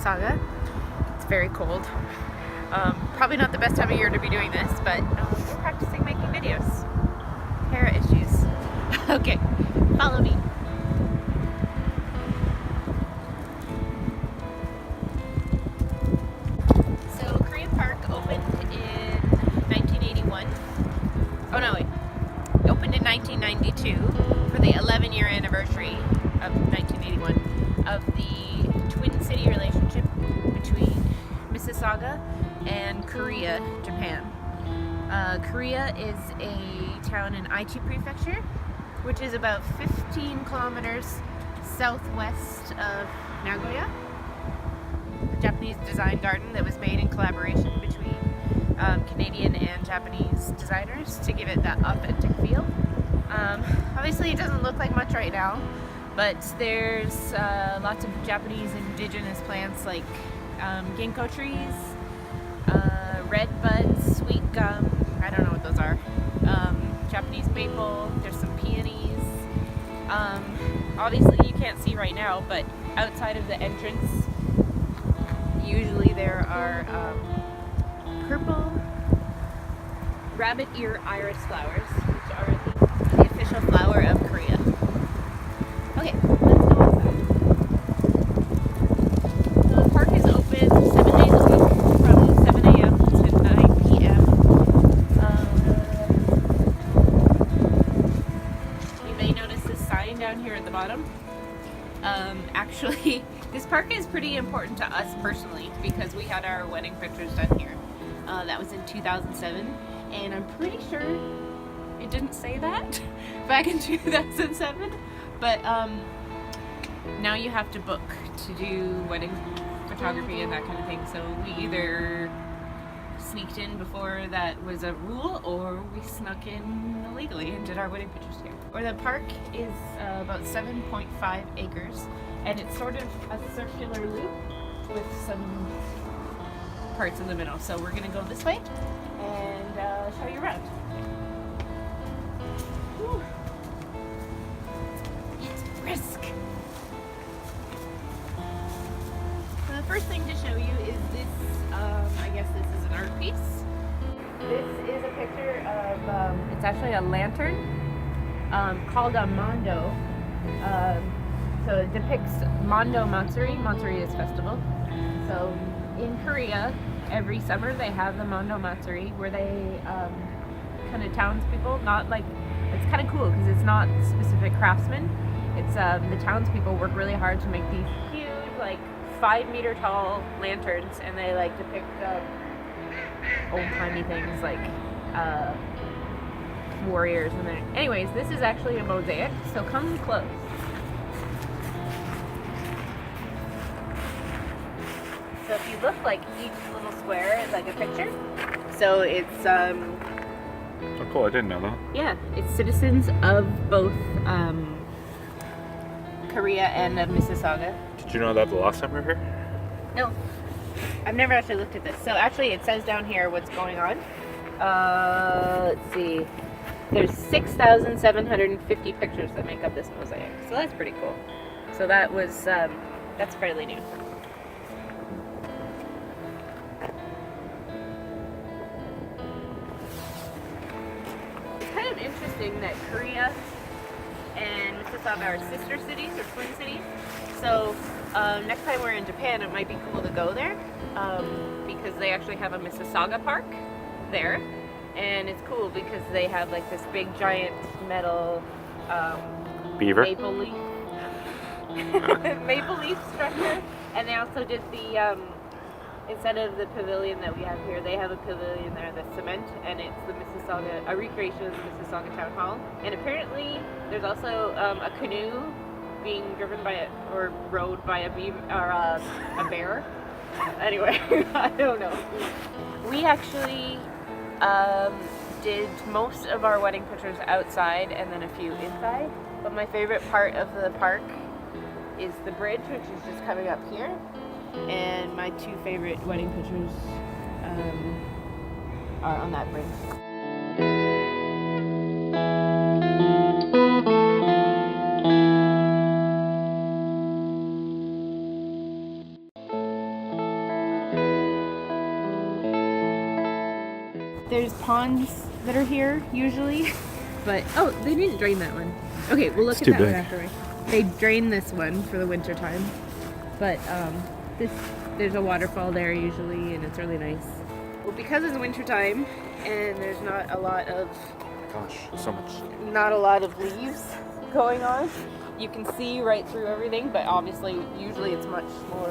Mississauga. It's very cold. Probably not the best time of year to be doing this, but we're practicing making videos. Hair issues. Okay, follow me. So Kariya Park opened in 1981. Oh no, wait. It opened in 1992 for the 11-year anniversary of 1981 of the Twin City relationship between Mississauga and Kariya, Japan. Kariya is a town in Aichi Prefecture, which is about 15 kilometers southwest of Nagoya. A Japanese design garden that was made in collaboration between Canadian and Japanese designers to give it that authentic feel. Obviously it doesn't look like much right now, but there's lots of Japanese indigenous plants like ginkgo trees, red buds, sweet gum, I don't know what those are, Japanese maple, there's some peonies. Obviously you can't see right now, but outside of the entrance usually there are purple rabbit ear iris flowers, which are the official flower of Kariya. Okay, let's go outside. So the park is open 7 days a week from 7 a.m. to 9 p.m. You may notice this sign down here at the bottom. Actually, this park is pretty important to us personally because we had our wedding pictures done here. That was in 2007, and I'm pretty sure it didn't say that back in 2007, but now you have to book to do wedding photography and that kind of thing, so we either sneaked in before that was a rule or we snuck in illegally and did our wedding pictures here. Or the park is about 7.5 acres, and it's sort of a circular loop with some parts in the middle. So we're gonna go this way and show you around. Whew. It's brisk. So the first thing to show you is this, I guess this is an art piece. This is a picture of, it's actually a lantern called a Mondo. So it depicts Mondo Matsuri. Matsuri is festival. So in Korea, every summer they have the Mondo Matsuri where they kind of townspeople, not like, it's kind of cool because it's not specific craftsmen. It's the townspeople work really hard to make these huge, like 5-meter tall lanterns, and they like depict old-timey things like warriors. And then, anyways, this is actually a mosaic, so come close. So if you look, like each little square is like a picture. So it's Oh cool, I didn't know that. yeah, it's citizens of both Kariya and of Mississauga. Did you know that the last time we were here? No, I've never actually looked at this. So actually it says down here what's going on. Let's see. There's 6,750 pictures that make up this mosaic. So that's pretty cool. So that was, that's fairly new. It's kind of interesting that Kariya and Mississauga are sister cities or twin cities. So next time we're in Japan, it might be cool to go there because they actually have a Mississauga Park there, and it's cool because they have like this big giant metal Beaver? maple leaf maple leaf structure, and they also did the instead of the pavilion that we have here, they have a pavilion there that's cement, and it's the Mississauga, a recreation of the Mississauga Town Hall. And apparently there's also a canoe being driven by a, or rowed by a beaver, or a bear. Anyway, I don't know. We actually did most of our wedding pictures outside and then a few inside, but my favorite part of the park is the bridge, which is just coming up here, and my two favorite wedding pictures are on that bridge. There's ponds that are here usually, but oh, they didn't drain that one. Okay, we'll look It's at too that big. one after. They drain this one for the winter time, but there's a waterfall there usually, and it's really nice. Well, because it's winter time and there's not a lot of Gosh, so much. leaves going on, you can see right through everything. But obviously, usually it's much more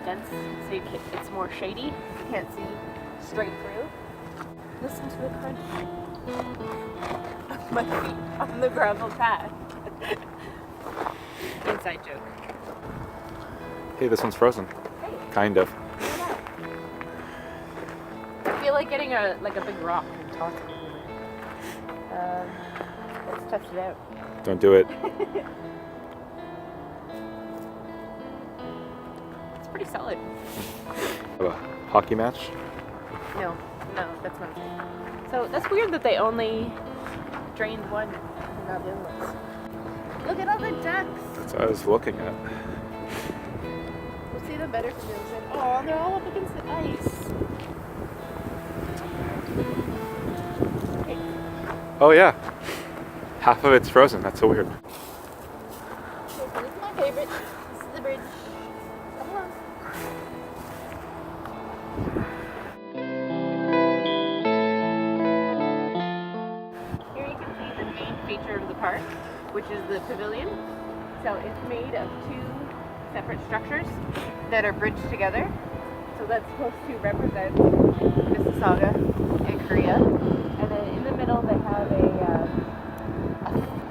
dense, so it's more shady. You can't see straight through. Listen to the crunch of my feet on the gravel path. Inside joke. Hey, this one's frozen. Hey, Kind of. look at that. I feel like getting a big rock and tossing it over. Let's test it out. Don't do it. It's pretty solid. Have a hockey match? No, that's not it. So that's weird that they only drained one and not the other ones. Look at all the ducks. That's what I was looking at. We'll see them better from the other side. Oh, they're all up against the ice. Okay. Oh yeah. Half of it's frozen. That's so weird. Okay, so this is my favorite. This is the bridge. Come along. Here you can see the main feature of the park, which is the pavilion. So it's made of two separate structures that are bridged together. So that's supposed to represent Mississauga and Kariya. And then in the middle they have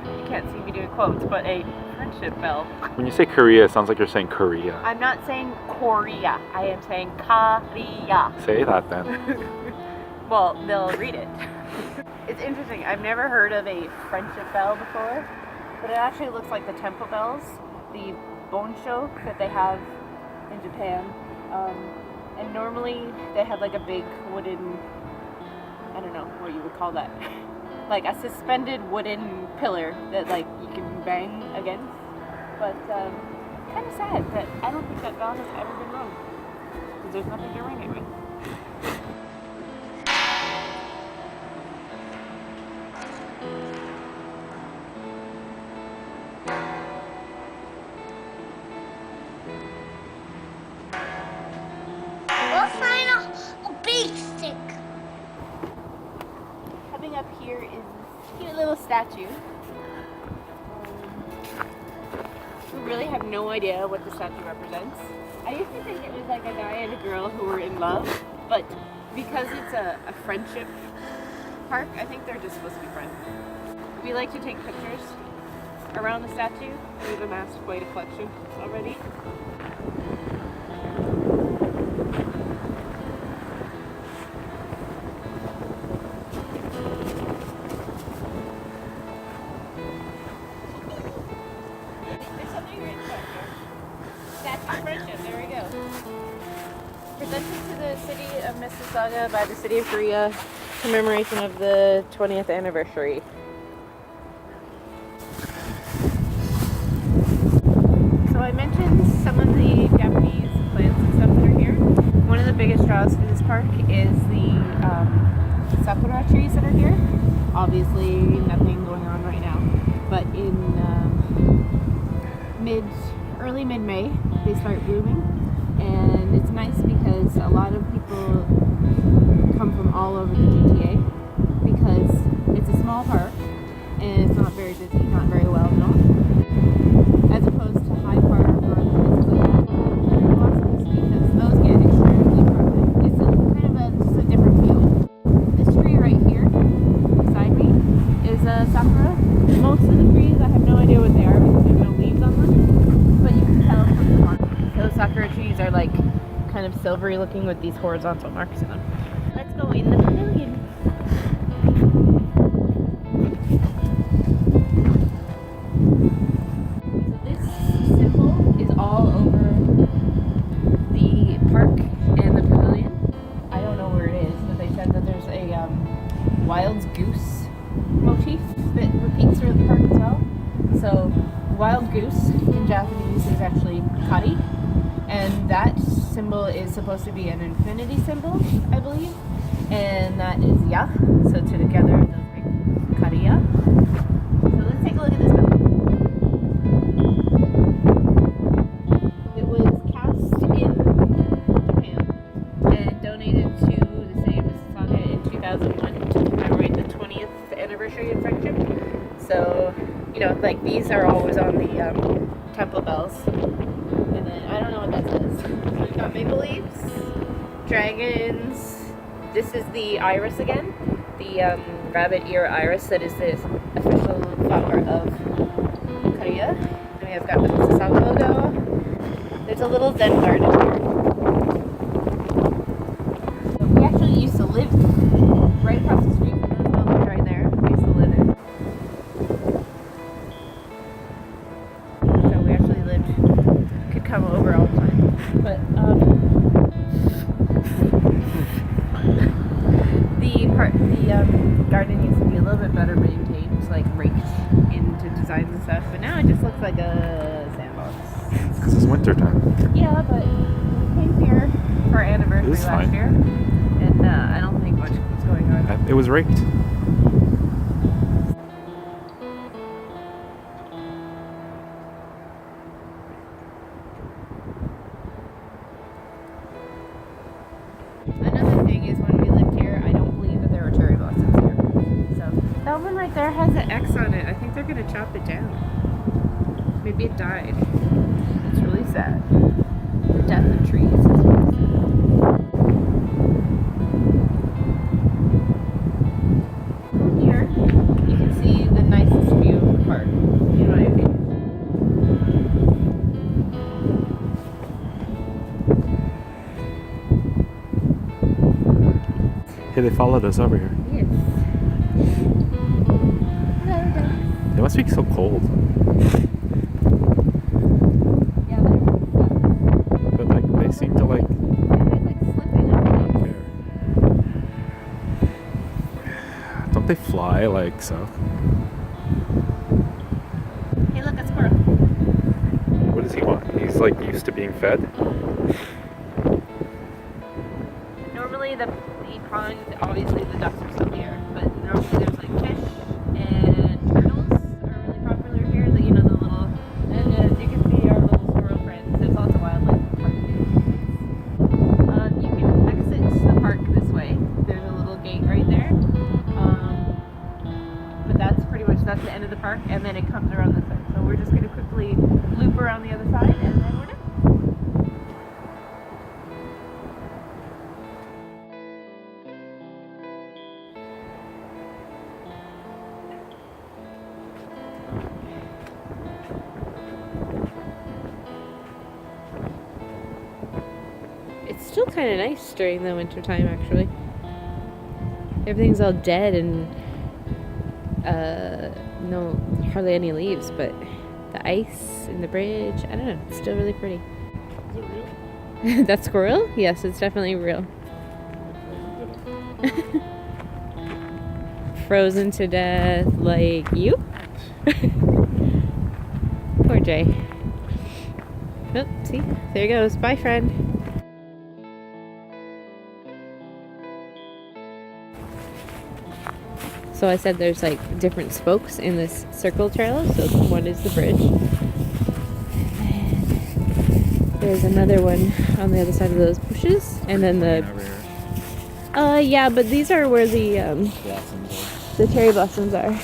you can't see me doing quotes, but a friendship bell. When you say Korea, it sounds like you're saying Korea. I'm not saying Korea, I am saying Kariya. Say that then. Well, they'll read it. It's interesting, I've never heard of a friendship bell before, but it actually looks like the temple bells, the bonsho that they have in Japan. And normally they have like a big wooden, I don't know what you would call that, like a suspended wooden pillar that like you can bang against. But kind of sad that I don't think that bell has ever been rung, because there's nothing to ring it with. We'll find a big stick. Coming up here is this cute little statue. We really have no idea what the statue represents. I used to think it was like a guy and a girl who were in love, but because it's a friendship park, I think they're just supposed to be friends. We like to take pictures around the statue. We've amassed quite a collection already. There's something written back here. Statue of Friendship, there we go. Presented to the city of Mississauga by the city of Kariya, commemoration of the 20th anniversary. So I mentioned some of the Japanese plants and stuff that are here. One of the biggest draws for this park is the Sakura trees that are here. Obviously nothing going on right now, but in early mid-May they start blooming, and it's nice because a lot of people come from all over the GTA because it's a small park and it's not very busy, not very well known, as opposed to Hyde Park or other places like that, blossoms, because those get extremely crowded. It's just a different feel. This tree right here beside me is a Sakura. Most of the trees, I have no idea what they are because there's no leaves on them, but you can tell from the mark. Those Sakura trees are like kind of silvery looking with these horizontal marks in them. Let's go in the pavilion. So this symbol is all over the park and the pavilion. I don't know where it is, but they said that there's a wild goose motif that repeats through the park as well. So wild goose in Japanese is actually kari, and that symbol is supposed to be an infinity symbol, I believe. and that is Ya. So together those make Kariya. So let's take a look at this mountain. It was cast in Japan and donated to the city of Mississauga in 2001 to commemorate the 20th anniversary of friendship. So, you know, like these are always on the temple bells. And then I don't know what that says. So we've got maple leaves, dragons. This is the iris again, the rabbit ear iris that is the official flower of Kariya. And we have got the Mississauga logo. There's a little Zen garden here. So we actually used to live right across the street from those buildings right there. We used to live in. So we actually could come over all the time. But the garden used to be a little bit better maintained, like raked into designs and stuff. But now it just looks like a sandbox. Because it's winter time. Yeah, but we came here for our anniversary last year, and I don't think much was going on. It was raked. Another thing is when we lived here, I don't believe that there were cherry blossoms here. So that one right there has an X on it. I think they're gonna chop it down. Maybe it died. It's really sad. The death of trees is really sad. Here, you can see the nicest view of the park, in my opinion. Hey, they followed us over here. Yes. They must be so cold. Yeah, they're But like, they seem to like slipping underneath. care. Don't they fly like so? Hey, look, a squirrel. What does he want? He's like used to being fed. Normally the pond, obviously the ducks are still here, but normally there's like fish and turtles are really popular here. The, you know, the little, and as you can see our little squirrel friends, there's lots of wildlife in the park. You can exit the park this way. There's a little gate right there. But that's the end of the park, and then it comes around this side. So we're just going to quickly loop around the other side, and then we're done. It's still kind of nice during the winter time, actually. Everything's all dead and no, hardly any leaves, but the ice and the bridge, I don't know, it's still really pretty. Is it real? That squirrel? Yes, it's definitely real. Frozen to death like you? Poor Jay. Oh, see? There he goes. Bye, friend. So I said there's like different spokes in this circle trail. So one is the bridge. And then there's another one on the other side of those bushes. And then yeah, but these are where the cherry blossoms are.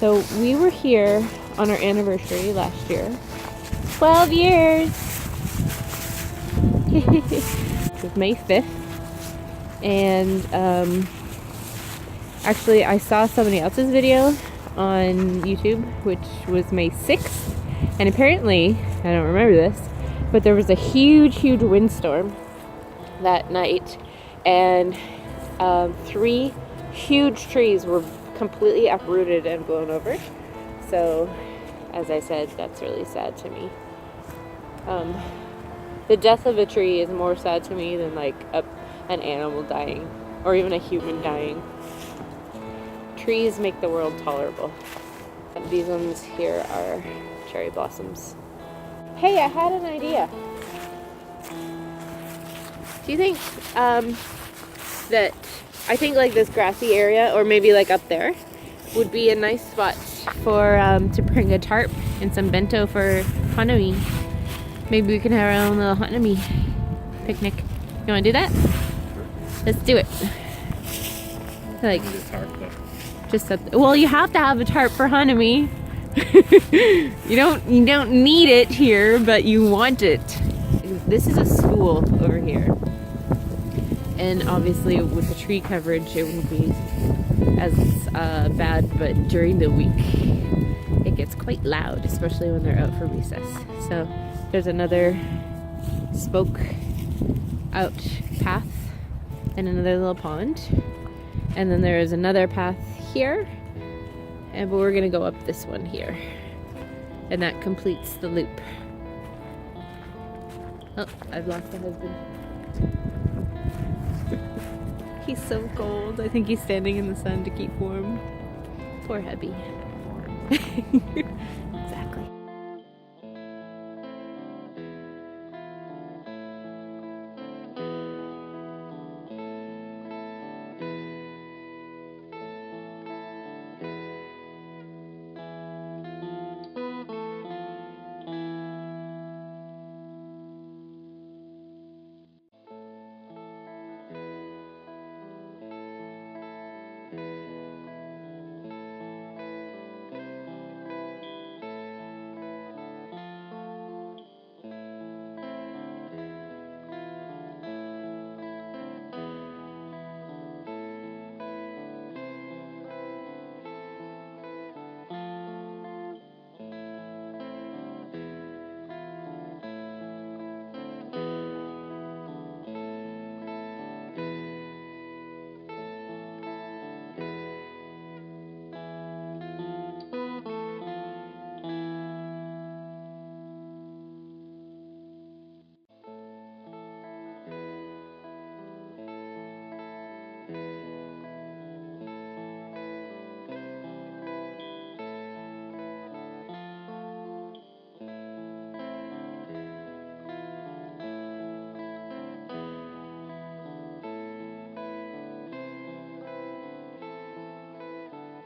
So we were here on our anniversary last year. 12 years! It was May 5th. And actually I saw somebody else's video on YouTube, which was May 6th. And apparently, I don't remember this, but there was a huge windstorm that night. And 3 huge trees were completely uprooted and blown over. So, as I said, that's really sad to me. The death of a tree is more sad to me than like an animal dying or even a human dying. Trees make the world tolerable. And these ones here are cherry blossoms. Hey, I had an idea. Do Do you think that I think like this grassy area, or maybe like up there, would be a nice spot for to bring a tarp and some bento for Hanami. Maybe we can have our own little Hanami picnic. You want to do that? Let's do it. Like, just well, you have to have a tarp for Hanami. you don't need it here, but you want it. This is a school over here, and obviously with the tree coverage, it won't be as bad. But during the week, it gets quite loud, especially when they're out for recess. So there's another spoke out path and another little pond, and then there is another path here, but we're gonna go up this one here, and that completes the loop. Oh, I've lost my husband. He's so cold. I think he's standing in the sun to keep warm. Poor hubby. Exactly.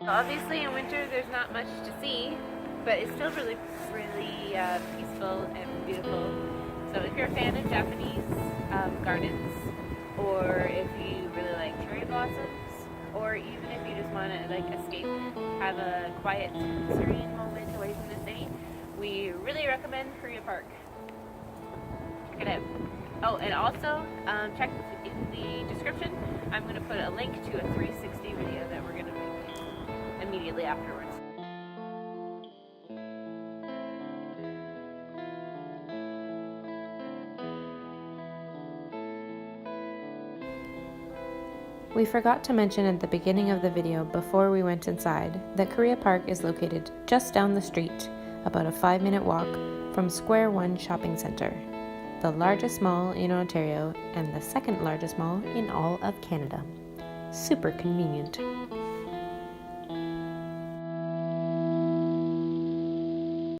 Obviously in winter there's not much to see, but it's still really peaceful and beautiful. So if you're a fan of Japanese gardens, or if you really like cherry blossoms, or even if you just want to like escape, have a quiet, serene moment away from the city, we really recommend Kariya Park. Check it out. Oh, and also check in the description. I'm going to put a link to a 360 video that we're going to make immediately afterwards. We forgot to mention at the beginning of the video before we went inside that Kariya Park is located just down the street, about a 5-minute walk from Square One Shopping Centre, the largest mall in Ontario and the second largest mall in all of Canada. Super convenient.